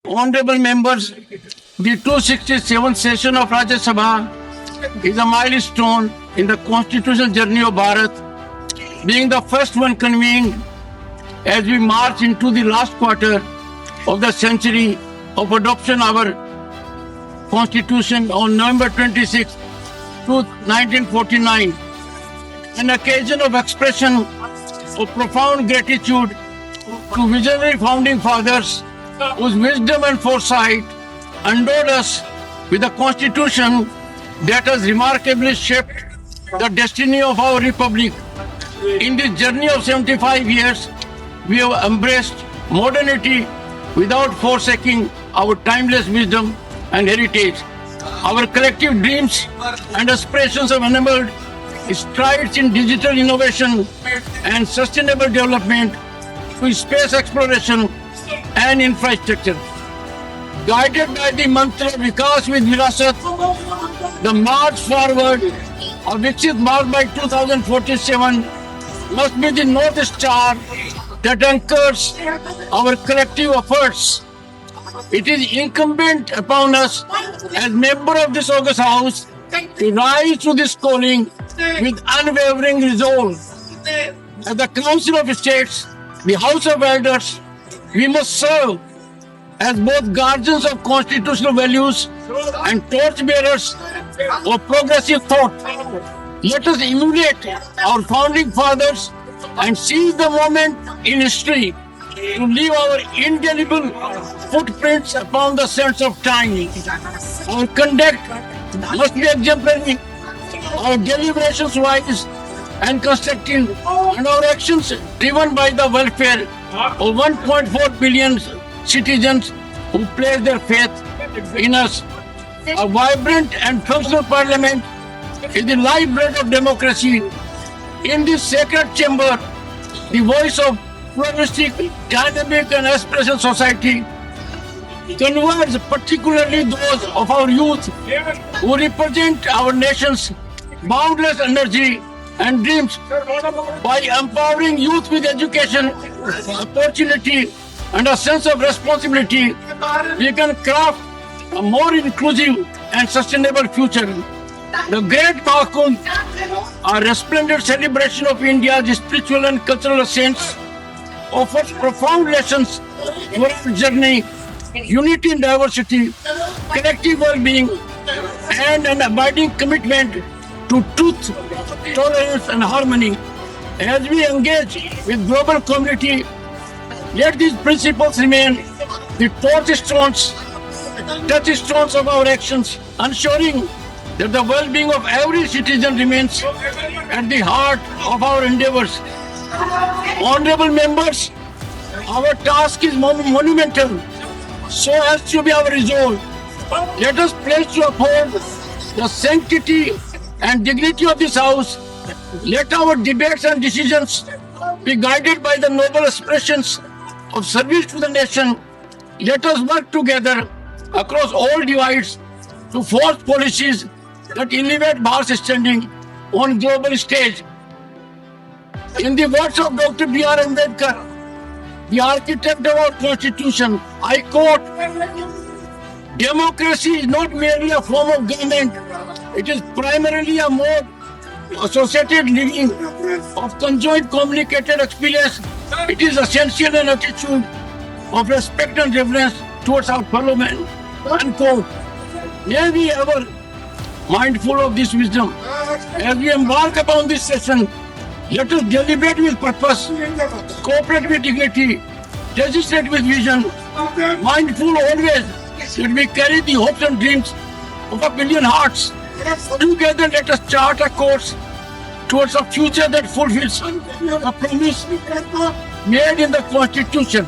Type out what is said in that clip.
Honorable members, the 267th session of Rajya Sabha is a milestone in the constitutional journey of Bharat, being the first one convened as we march into the last quarter of the century of adoption of our constitution on November 26, 1949, an occasion of expression of profound gratitude to visionary founding fathers whose wisdom and foresight endowed us with a constitution that has remarkably shaped the destiny of our republic. In this journey of 75 years, we have embraced modernity without forsaking our timeless wisdom and heritage. Our collective dreams and aspirations have enabled strides in digital innovation and sustainable development to space exploration and infrastructure. Guided by the mantra Vikas with Virasat, the march forward of Viksit Bharat by 2047 must be the North Star that anchors our collective efforts. It is incumbent upon us as members of this august house to rise to this calling with unwavering resolve. As the Council of States, the House of Elders, we must serve as both guardians of constitutional values and torchbearers of progressive thought. Let us emulate our founding fathers and seize the moment in history to leave our indelible footprints upon the sands of time. Our conduct must be exemplary, our deliberations wise and constructive, and our actions driven by the welfare of 1.4 billion citizens who place their faith in us. A vibrant and functional parliament is the lifeblood of democracy. In this sacred chamber, the voice of pluralistic, dynamic and aspirational society converges, particularly those of our youth who represent our nation's boundless energy and dreams. By empowering youth with education, opportunity and a sense of responsibility, we can craft a more inclusive and sustainable future. The Great Mahakumbh, a resplendent celebration of India's spiritual and cultural essence, offers profound lessons for our journey, unity in diversity, collective well-being, and an abiding commitment to truth, tolerance, and harmony. As we engage with global community, let these principles remain the touchstones of our actions, ensuring that the well-being of every citizen remains at the heart of our endeavors. Honorable members, our task is monumental, so as to be our resolve. Let us pledge to uphold the sanctity and dignity of this house. Let our debates and decisions be guided by the noble aspirations of service to the nation. Let us work together across all divides to forge policies that elevate Bharat's standing on global stage. In the words of Dr. B.R. Ambedkar, the architect of our constitution, I quote, "Democracy is not merely a form of government, it is primarily a mode associated living of conjoint communicated experience. It is essential an attitude of respect and reverence towards our fellow men." Unquote. May we ever mindful of this wisdom. As we embark upon this session, let us deliberate with purpose, cooperate with dignity, legislate with vision, mindful always that we carry the hopes and dreams of a billion hearts. Together let us chart a course towards a future that fulfills the promise made in the Constitution.